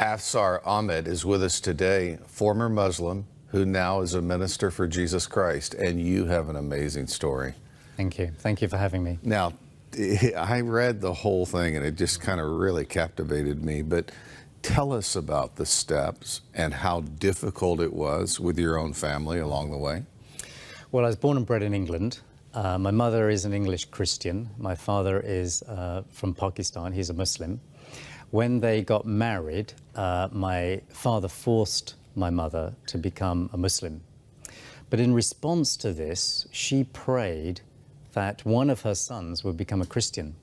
Afsar Ahmed is with us today, former Muslim who now is a minister for Jesus Christ, and you have an amazing story. Thank you. Thank you for having me. Now, I read the whole thing and it just kind of really captivated me, but tell us about the steps and how difficult it was with your own family along the way. Well, I was born and bred in England. My mother is an English Christian. My father is from Pakistan. He's a Muslim. When they got married, my father forced my mother to become a Muslim. But in response to this, she prayed that one of her sons would become a Christian.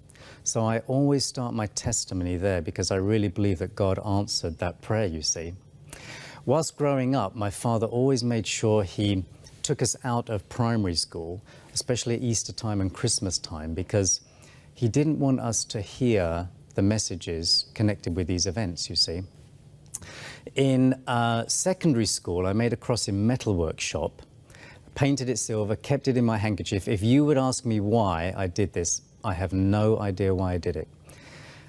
So I always start my testimony there because I really believe that God answered that prayer, you see. Whilst growing up, my father always made sure he took us out of primary school, especially at Easter time and Christmas time, because he didn't want us to hear the messages connected with these events, you see. In secondary school, I made a cross in metal workshop, painted it silver, kept it in my handkerchief. If you would ask me why I did this, I have no idea why I did it.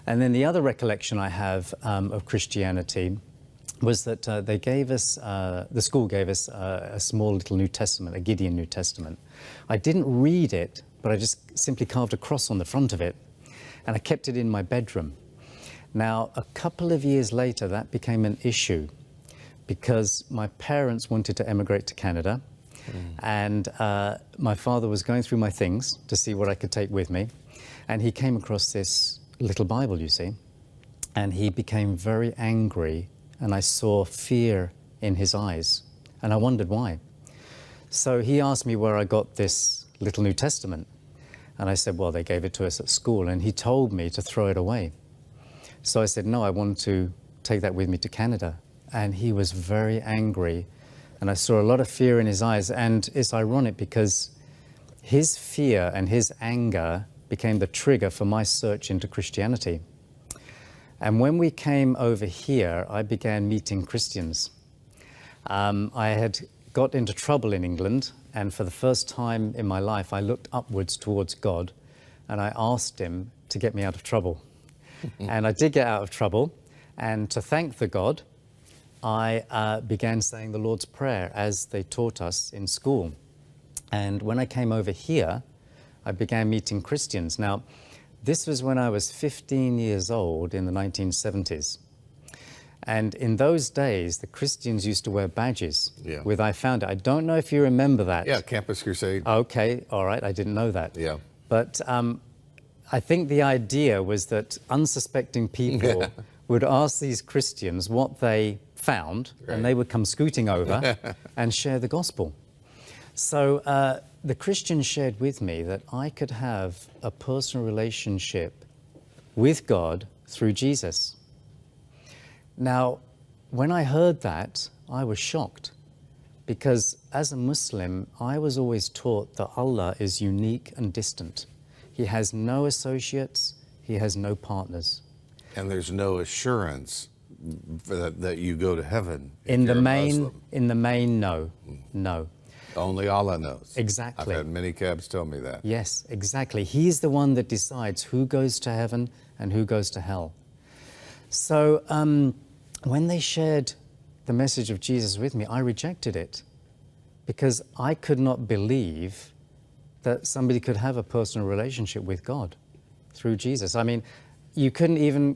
And then the other recollection I have of Christianity was that they gave us, the school gave us a small little New Testament, a Gideon New Testament. I didn't read it, but I just simply carved a cross on the front of it, and I kept it in my bedroom. Now, a couple of years later, that became an issue because my parents wanted to emigrate to Canada, and my father was going through my things to see what I could take with me, and he came across this little Bible, you see, and he became very angry, and I saw fear in his eyes, and I wondered why. So he asked me where I got this little New Testament, and I said, well, they gave it to us at school, and he told me to throw it away. So I said, no, I want to take that with me to Canada. And he was very angry, and I saw a lot of fear in his eyes. And it's ironic because his fear and his anger became the trigger for my search into Christianity. And when we came over here, I began meeting Christians. I had got into trouble in England, and for the first time in my life, I looked upwards towards God, and I asked him to get me out of trouble. And I did get out of trouble, and to thank the God, I began saying the Lord's Prayer as they taught us in school. And when I came over here, I began meeting Christians. Now, this was when I was 15 years old in the 1970s. And in those days, the Christians used to wear badges with I Found It. I don't know if you remember that. Yeah, Campus Crusade. Okay, all right, I didn't know that. Yeah. But I think the idea was that unsuspecting people would ask these Christians what they found, and they would come scooting over and share the gospel. So the Christians shared with me that I could have a personal relationship with God through Jesus. Now, when I heard that, I was shocked, because as a Muslim, I was always taught that Allah is unique and distant. He has no associates, he has no partners. And there's no assurance that you go to heaven. In the main, no. No. Only Allah knows. Exactly. I've had many cabs tell me that. Yes, exactly. He's the one that decides who goes to heaven and who goes to hell. So when they shared the message of Jesus with me, I rejected it because I could not believe that somebody could have a personal relationship with God through Jesus. I mean, you couldn't even,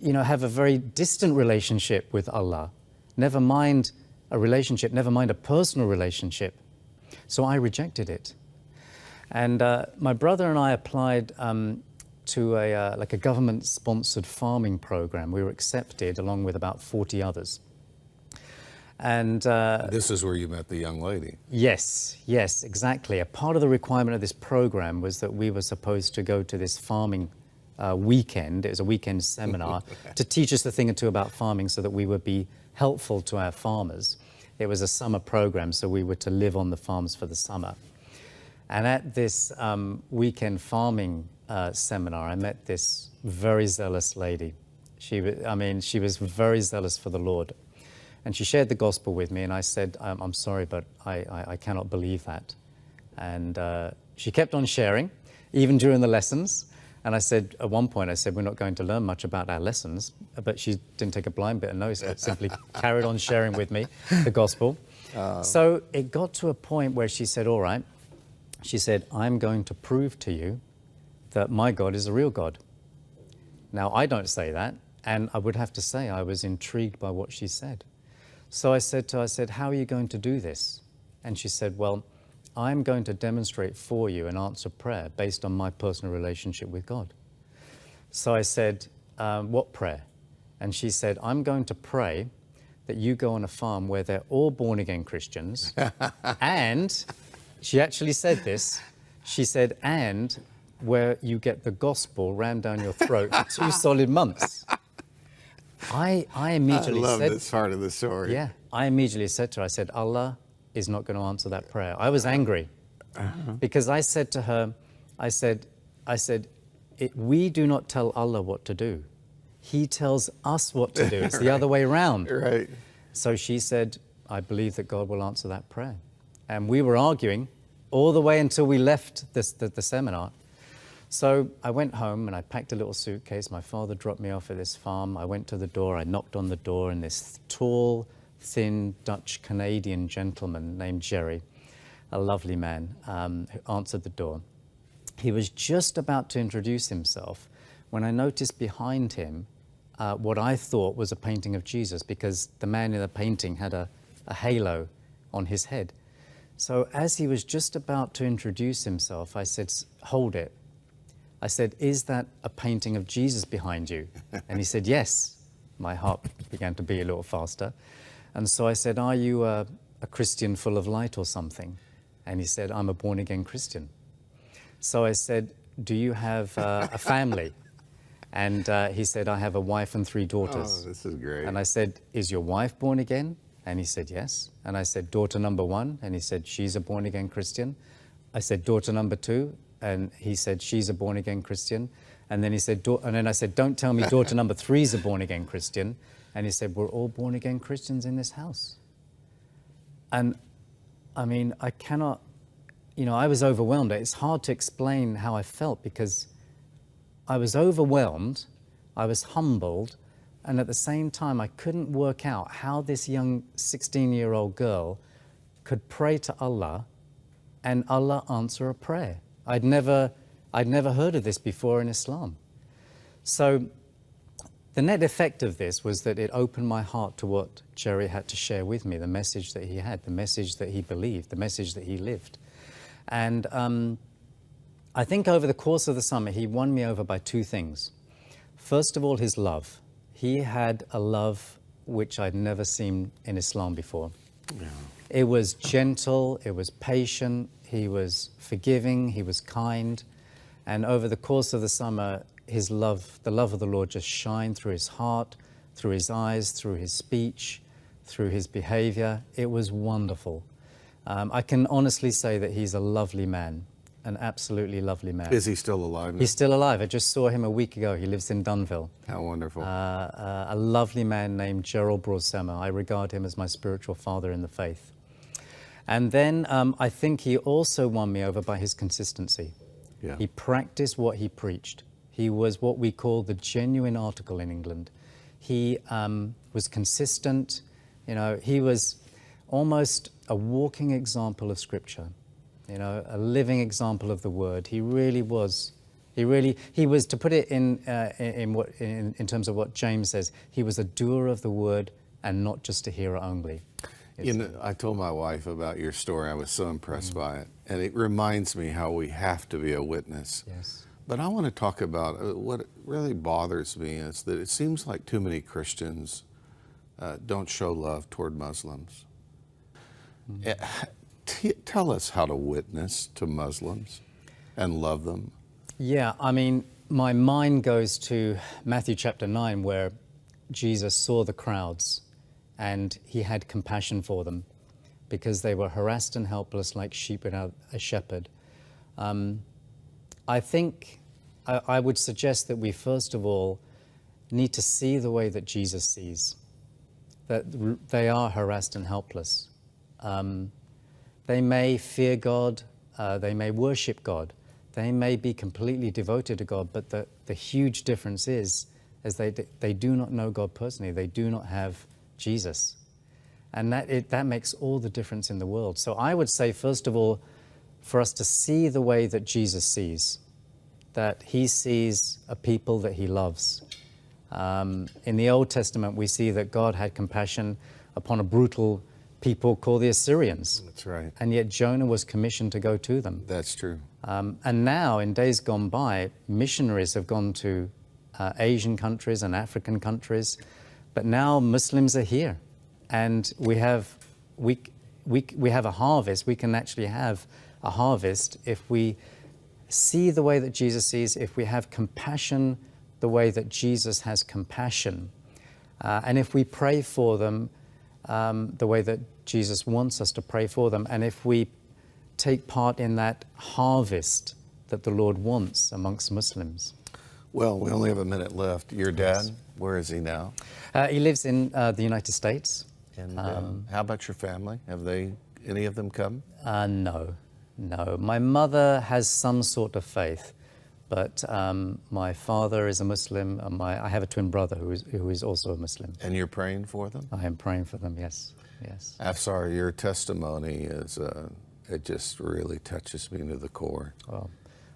have a very distant relationship with Allah. Never mind a relationship, never mind a personal relationship. So I rejected it. And my brother and I applied to a government-sponsored farming program. We were accepted along with about 40 others. And this is where you met the young lady. Yes, exactly. A part of the requirement of this program was that we were supposed to go to this farming weekend. It was a weekend seminar to teach us a thing or two about farming so that we would be helpful to our farmers. It was a summer program, so we were to live on the farms for the summer. And at this weekend farming seminar, I met this very zealous lady. She was very zealous for the Lord. And she shared the gospel with me, and I said, I'm sorry, but I cannot believe that. And she kept on sharing, even during the lessons. And I said, at one point, I said, we're not going to learn much about our lessons, but she didn't take a blind bit of notice, but simply carried on sharing with me the gospel. So it got to a point where she said, all right, she said, I'm going to prove to you that my God is a real God. Now, I don't say that, and I would have to say I was intrigued by what she said. So I said to her, I said, how are you going to do this? And she said, well, I'm going to demonstrate for you an answer prayer based on my personal relationship with God. So I said, what prayer? And she said, I'm going to pray that you go on a farm where they're all born-again Christians. And she actually said this. She said, and where you get the gospel rammed down your throat for 2 solid months. I immediately I love said, this part of the story. yeah, I immediately said to her, I said, Allah is not going to answer that prayer. I was angry because I said to her, I said, we do not tell Allah what to do. He tells us what to do. It's the other way around. Right. So she said, I believe that God will answer that prayer. And we were arguing all the way until we left the seminar. So I went home and I packed a little suitcase. My father dropped me off at this farm. I went to the door, I knocked on the door, and this tall, thin Dutch-Canadian gentleman named Jerry, a lovely man, who answered the door. He was just about to introduce himself when I noticed behind him what I thought was a painting of Jesus, because the man in the painting had a halo on his head. So as he was just about to introduce himself, I said, hold it. I said, is that a painting of Jesus behind you? And he said, yes. My heart began to beat a little faster. And so I said, are you a Christian full of light or something? And he said, I'm a born-again Christian. So I said, do you have a family? And he said, I have a wife and 3 daughters. Oh, this is great. And I said, is your wife born again? And he said, yes. And I said, daughter number 1? And he said, she's a born-again Christian. I said, daughter number 2? And he said, she's a born-again Christian. And then he said, and then I said, don't tell me daughter number 3 is a born-again Christian. And he said, we're all born-again Christians in this house. And I mean, I cannot, I was overwhelmed. It's hard to explain how I felt, because I was overwhelmed, I was humbled, and at the same time, I couldn't work out how this young 16-year-old girl could pray to Allah and Allah answer a prayer. I'd never heard of this before in Islam. So the net effect of this was that it opened my heart to what Jerry had to share with me, the message that he had, the message that he believed, the message that he lived. And I think over the course of the summer, he won me over by 2 things. First of all, his love. He had a love which I'd never seen in Islam before. Yeah. It was gentle, it was patient, he was forgiving, he was kind. And over the course of the summer, his love, the love of the Lord, just shined through his heart, through his eyes, through his speech, through his behavior. It was wonderful. I can honestly say that he's a lovely man, an absolutely lovely man. Is he still alive now? He's still alive. I just saw him a week ago. He lives in Dunville. How wonderful. A lovely man named Gerald Broadsummer. I regard him as my spiritual father in the faith. And then I think he also won me over by his consistency. Yeah. He practiced what he preached. He was what we call the genuine article in England. He was consistent. He was almost a walking example of Scripture. A living example of the Word. He really was. He was, to put it in terms of what James says, he was a doer of the Word and not just a hearer only. I told my wife about your story. I was so impressed by it. And it reminds me how we have to be a witness. Yes. But I want to talk about what really bothers me is that it seems like too many Christians don't show love toward Muslims. Tell us how to witness to Muslims and love them. Yeah, I mean, my mind goes to Matthew chapter 9, where Jesus saw the crowds and he had compassion for them because they were harassed and helpless like sheep without a shepherd. I think I would suggest that we first of all need to see the way that Jesus sees, that they are harassed and helpless. They may fear God, they may worship God, They may be completely devoted to God, but the huge difference is they do not know God personally. They do not have Jesus. And that makes all the difference in the world. So I would say, first of all, for us to see the way that Jesus sees, that he sees a people that he loves. In the Old Testament, we see that God had compassion upon a brutal people called the Assyrians. That's right. And yet Jonah was commissioned to go to them. That's true. And now, in days gone by, missionaries have gone to Asian countries and African countries, but now Muslims are here, and we have a harvest. We can actually have a harvest if we see the way that Jesus sees, if we have compassion the way that Jesus has compassion, and if we pray for them the way that Jesus wants us to pray for them, and if we take part in that harvest that the Lord wants amongst Muslims. Well, we only have a minute left. Your dad, where is he now? He lives in the United States. And how about your family? Have any of them come? No. My mother has some sort of faith, but my father is a Muslim. And I have a twin brother who is also a Muslim. And you're praying for them? I am praying for them, yes. Afsar, your testimony is, it just really touches me to the core. Well,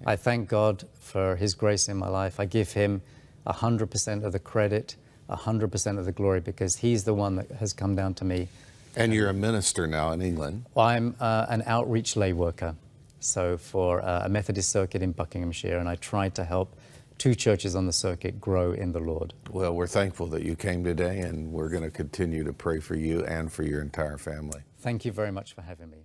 I thank God for his grace in my life. I give him 100% of the credit, 100% of the glory, because he's the one that has come down to me. And you're a minister now in England. I'm an outreach lay worker, so for a Methodist circuit in Buckinghamshire, and I try to help 2 churches on the circuit grow in the Lord. Well, we're thankful that you came today, and we're going to continue to pray for you and for your entire family. Thank you very much for having me.